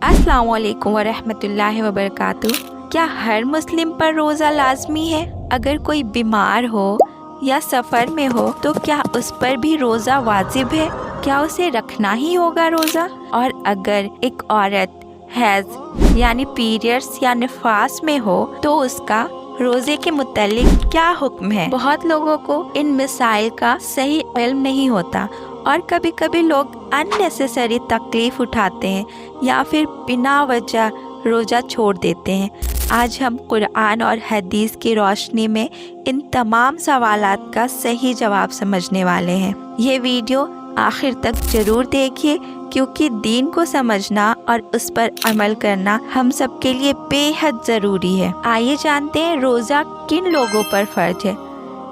अस्सलाम वालेकुम वरहमतुल्लाहि वबरकातुह। क्या हर मुस्लिम पर रोज़ा लाजमी है? अगर कोई बीमार हो या सफ़र में हो तो क्या उस पर भी रोज़ा वाजिब है? क्या उसे रखना ही होगा रोज़ा? और अगर एक औरत हैज़ यानी पीरियड्स या निफास में हो तो उसका रोज़े के मुतालिक क्या हुक्म है? बहुत लोगों को इन मसाइल का सही इल्म नहीं होता और कभी कभी लोग अननेसेसरी तकलीफ़ उठाते हैं या फिर बिना वजह रोज़ा छोड़ देते हैं। आज हम कुरान और हदीस की रोशनी में इन तमाम सवालात का सही जवाब समझने वाले हैं। ये वीडियो आखिर तक ज़रूर देखिए क्योंकि दीन को समझना और उस पर अमल करना हम सब के लिए बेहद ज़रूरी है। आइए जानते हैं रोज़ा किन लोगों पर फ़र्ज है।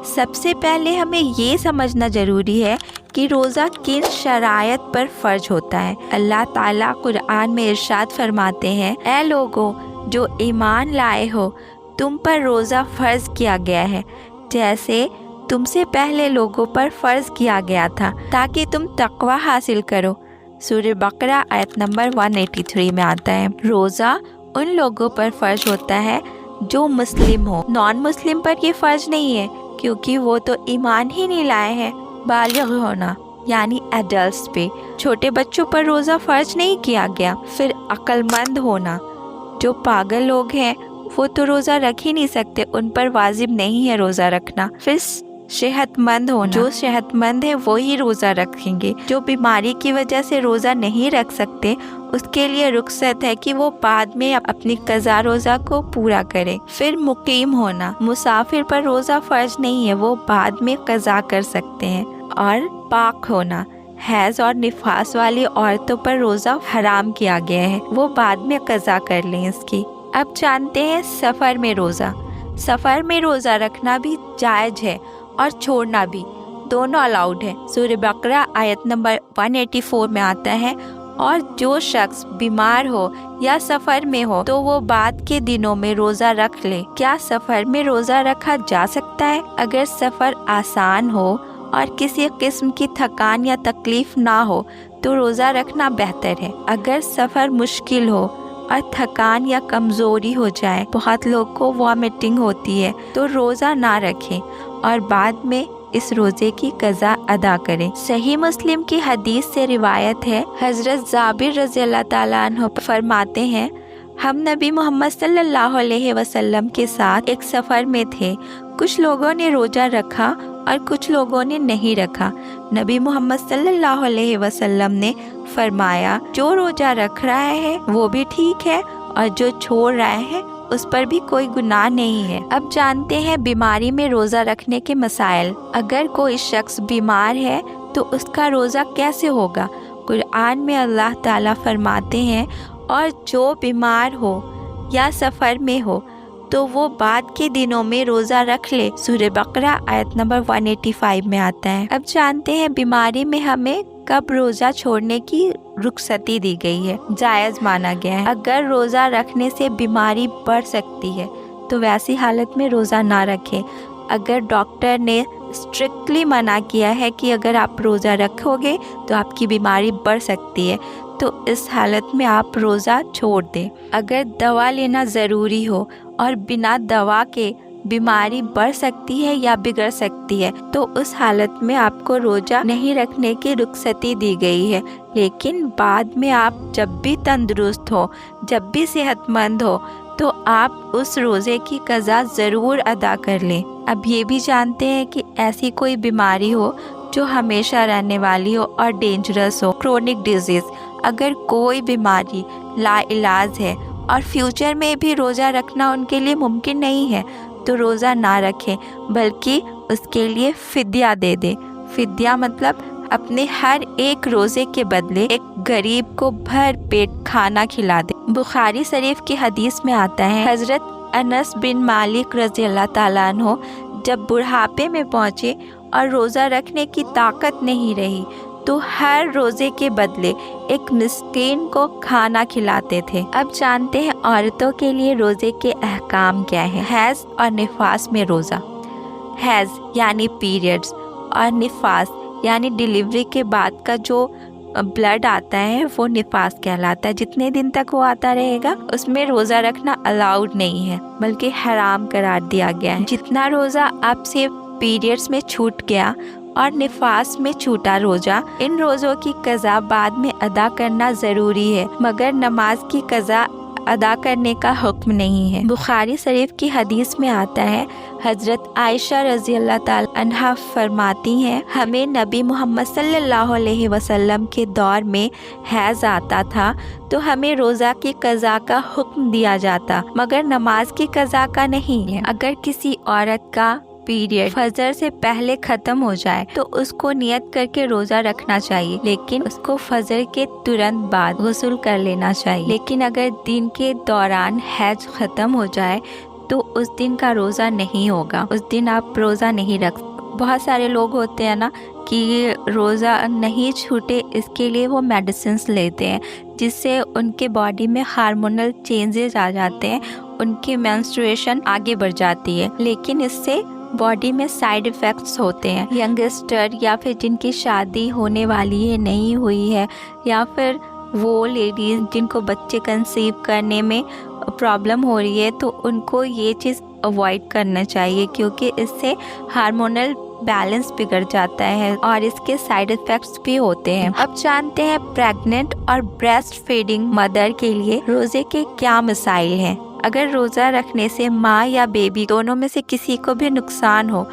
सबसे पहले हमें ये समझना ज़रूरी है कि रोज़ा किन शरायत पर फ़र्ज होता है। अल्लाह ताला कुरान में इरशाद फरमाते हैं, ऐ लोगों जो ईमान लाए हो, तुम पर रोज़ा फ़र्ज़ किया गया है जैसे तुमसे पहले लोगों पर फ़र्ज़ किया गया था ताकि तुम तक़वा हासिल करो। सूरह बकरा आयत नंबर 183 में आता है। रोज़ा उन लोगों पर फ़र्ज होता है जो मुस्लिम हो। नॉन मुस्लिम पर ये फ़र्ज नहीं है क्योंकि वो तो ईमान ही नहीं लाए हैं। बालिग़ होना यानी एडल्ट्स पे, छोटे बच्चों पर रोज़ा फ़र्ज नहीं किया गया। फिर अक्लमंद होना, जो पागल लोग हैं वो तो रोज़ा रख ही नहीं सकते, उन पर वाजिब नहीं है रोज़ा रखना। फिर सेहतमंद होना, जो सेहतमंद है वो ही रोज़ा रखेंगे। जो बीमारी की वजह से रोज़ा नहीं रख सकते उसके लिए रुख्सत है कि वो बाद में अपनी कज़ा रोज़ा को पूरा करे। फिर मुकीम होना, मुसाफिर पर रोज़ा फ़र्ज नहीं है, वो बाद में कज़ा कर सकते हैं। और पाक होना, हैज़ और निफास वाली औरतों पर रोज़ा हराम किया गया है, वो बाद में कज़ा कर लें इसकी। अब जानते हैं सफ़र में रोज़ा। सफ़र में रोज़ा रखना भी जायज़ है और छोड़ना भी, दोनों अलाउड है। सूरह बकरा आयत नंबर 184 में आता है, और जो शख्स बीमार हो या सफ़र में हो तो वो बाद के दिनों में रोज़ा रख ले। क्या सफ़र में रोज़ा रखा जा सकता है? अगर सफ़र आसान हो और किसी किस्म की थकान या तकलीफ़ ना हो तो रोज़ा रखना बेहतर है। अगर सफ़र मुश्किल हो और थकान या कमज़ोरी हो जाए, बहुत लोग को वॉमिटिंग होती है, तो रोज़ा ना रखें और बाद में इस रोज़े की कज़ा अदा करें। सही मुस्लिम की हदीस से रिवायत है, हज़रत जाबिर रज़ियल्लाहु ताला अन्हु फरमाते हैं, हम नबी मोहम्मद सल्लल्लाहु अलैहि वसल्लम के साथ एक सफ़र में थे। कुछ लोगों ने रोज़ा रखा और कुछ लोगों ने नहीं रखा। नबी मोहम्मद सल्लल्लाहु अलैहि वसल्लम ने फरमाया, जो रोज़ा रख रहा है वो भी ठीक है और जो छोड़ रहा है उस पर भी कोई गुनाह नहीं है। अब जानते हैं बीमारी में रोज़ा रखने के मसाइल। अगर कोई शख्स बीमार है तो उसका रोज़ा कैसे होगा? कुरान में अल्लाह ताला फरमाते हैं, और जो बीमार हो या सफ़र में हो तो वो बाद के दिनों में रोज़ा रख ले। सूरह बकरा आयत नंबर 185 में आता है। अब जानते हैं बीमारी में हमें कब रोज़ा छोड़ने की रुखसती दी गई है, जायज़ माना गया है। अगर रोज़ा रखने से बीमारी बढ़ सकती है तो वैसी हालत में रोज़ा ना रखें। अगर डॉक्टर ने स्ट्रिक्टली मना किया है कि अगर आप रोज़ा रखोगे तो आपकी बीमारी बढ़ सकती है तो इस हालत में आप रोज़ा छोड़ दें। अगर दवा लेना ज़रूरी हो और बिना दवा के बीमारी बढ़ सकती है या बिगड़ सकती है तो उस हालत में आपको रोज़ा नहीं रखने की रुखसती दी गई है। लेकिन बाद में आप जब भी तंदुरुस्त हो, जब भी सेहतमंद हो तो आप उस रोज़े की कज़ा ज़रूर अदा कर लें। अब ये भी जानते हैं कि ऐसी कोई बीमारी हो जो हमेशा रहने वाली हो और डेंजरस हो, क्रोनिक डिजीज़। अगर कोई बीमारी लाइलाज है और फ्यूचर में भी रोज़ा रखना उनके लिए मुमकिन नहीं है तो रोज़ा ना रखें, बल्कि उसके लिए फ़िद्या दे दें। फ़िद्या मतलब अपने हर एक रोज़े के बदले एक गरीब को भर पेट खाना खिला दे। बुखारी शरीफ की हदीस में आता है, हज़रत अनस बिन मालिक रज़ियल्लाहु ताला अन्हु जब बुढ़ापे में पहुँचे और रोज़ा रखने की ताकत नहीं रही तो हर रोज़े के बदले एक मिस्कीन को खाना खिलाते थे। अब जानते हैं औरतों के लिए रोज़े के अहकाम क्या है। हैज़ और निफास में रोज़ा। हैज़ यानी पीरियड्स और निफास यानी डिलीवरी के बाद का जो ब्लड आता है वो निफास कहलाता है। जितने दिन तक वो आता रहेगा उसमें रोज़ा रखना अलाउड नहीं है, बल्कि हराम करार दिया गया है। जितना रोज़ा आपसे पीरियड्स में छूट गया और निफास में छूटा रोज़ा, इन रोज़ों की कज़ा बाद में अदा करना ज़रूरी है, मगर नमाज की कज़ा अदा करने का हुक्म नहीं है। बुखारी शरीफ की हदीस में आता है, हज़रत आयशा रज़ी अल्लाह ताला अन्हा फरमाती हैं, हमें नबी मोहम्मद सल्लल्लाहु अलैहि वसल्लम के दौर में हैज़ आता था तो हमें रोज़ा की कज़ा का हुक्म दिया जाता, मगर नमाज की कज़ा का नहीं है। अगर किसी औरत का पीरियड फजर से पहले खत्म हो जाए तो उसको नियत करके रोजा रखना चाहिए, लेकिन उसको फजर के तुरंत बाद गुस्ल कर लेना चाहिए। लेकिन अगर दिन के दौरान हैज खत्म हो जाए तो उस दिन का रोजा नहीं होगा, उस दिन आप रोजा नहीं रख। बहुत सारे लोग होते हैं ना कि रोज़ा नहीं छूटे इसके लिए वो मेडिसिन्स लेते हैं, जिससे उनके बॉडी में हार्मोनल चेंजेस आ जाते हैं, उनकी मेंस्ट्रुएशन आगे बढ़ जाती है, लेकिन इससे बॉडी में साइड इफ़ेक्ट्स होते हैं। यंगस्टर या फिर जिनकी शादी होने वाली है, नहीं हुई है, या फिर वो लेडीज़ जिनको बच्चे कंसीव करने में प्रॉब्लम हो रही है, तो उनको ये चीज़ अवॉइड करना चाहिए, क्योंकि इससे हार्मोनल बैलेंस बिगड़ जाता है और इसके साइड इफ़ेक्ट्स भी होते हैं। अब जानते हैं प्रेग्नेंट और ब्रेस्ट फीडिंग मदर के लिए रोज़े के क्या मसाइल हैं। अगर रोज़ा रखने से माँ या बेबी दोनों में से किसी को भी नुकसान हो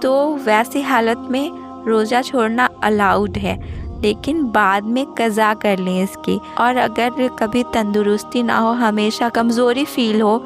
तो वैसी हालत में रोज़ा छोड़ना अलाउड है, लेकिन बाद में कज़ा कर लें इसकी। और अगर कभी तंदुरुस्ती ना हो, हमेशा कमज़ोरी फील हो,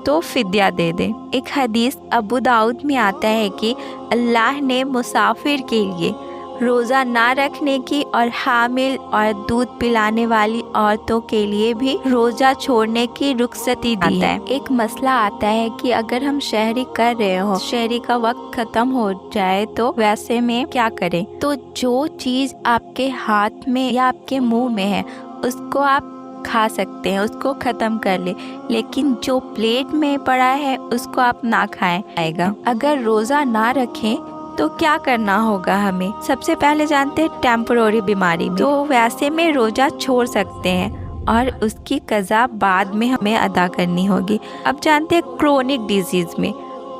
तो फिद्या दे दें। एक हदीस अबू दाऊद में आता है कि अल्लाह ने मुसाफिर के लिए रोज़ा ना रखने की और हामिल और दूध पिलाने वाली औरतों के लिए भी रोज़ा छोड़ने की रुखसती दी है। एक मसला आता है कि अगर हम शहरी कर रहे हो, शहरी का वक्त खत्म हो जाए तो वैसे में क्या करें। तो जो चीज़ आपके हाथ में या आपके मुंह में है उसको आप खा सकते हैं, उसको ख़त्म कर ले, लेकिन जो प्लेट में पड़ा है उसको आप ना खाएं आएगा। अगर रोज़ा ना रखें तो क्या करना होगा हमें। सबसे पहले जानते हैं टेम्पोररी बीमारी में, तो वैसे में रोज़ा छोड़ सकते हैं और उसकी कज़ा बाद में हमें अदा करनी होगी। अब जानते हैं क्रोनिक डिजीज़ में,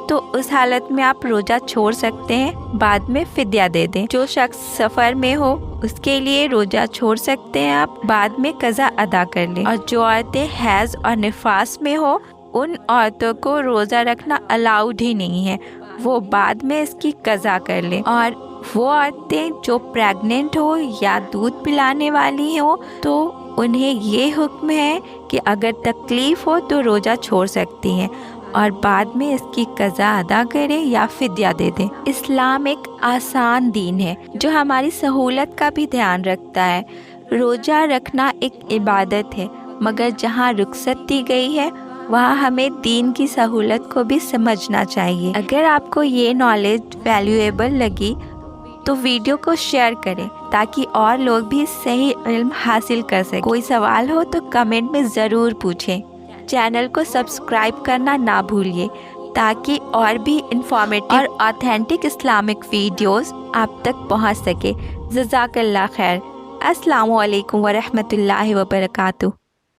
तो उस हालत में आप रोज़ा छोड़ सकते हैं, बाद में फिद्या दे दें। जो शख्स सफ़र में हो उसके लिए रोज़ा छोड़ सकते हैं आप, बाद में कज़ा अदा कर लें। और जो औरतें हैज़ और निफास में हो उन औरतों को रोज़ा रखना अलाउड ही नहीं है, वो बाद में इसकी कज़ा कर लें। और वो औरतें जो प्रेग्नेंट हो या दूध पिलाने वाली हो तो उन्हें ये हुक्म है कि अगर तकलीफ़ हो तो रोज़ा छोड़ सकती हैं और बाद में इसकी कज़ा अदा करें या फिद्या दे दें। इस्लाम एक आसान दीन है जो हमारी सहूलत का भी ध्यान रखता है। रोज़ा रखना एक इबादत है, मगर जहाँ रुखसत दी गई है वहाँ हमें दीन की सहूलत को भी समझना चाहिए। अगर आपको ये नॉलेज वैल्यूएबल लगी तो वीडियो को शेयर करें ताकि और लोग भी सही इल्म हासिल कर सकें। कोई सवाल हो तो कमेंट में ज़रूर पूछें। चैनल को सब्सक्राइब करना ना भूलिए ताकि और भी इंफॉर्मेटिव और ऑथेंटिक इस्लामिक वीडियोस आप तक पहुंच सके। जज़ाकल्लाह खैर। अस्सलामु अलैकुम व रहमतुल्लाहि व बरकातुहू।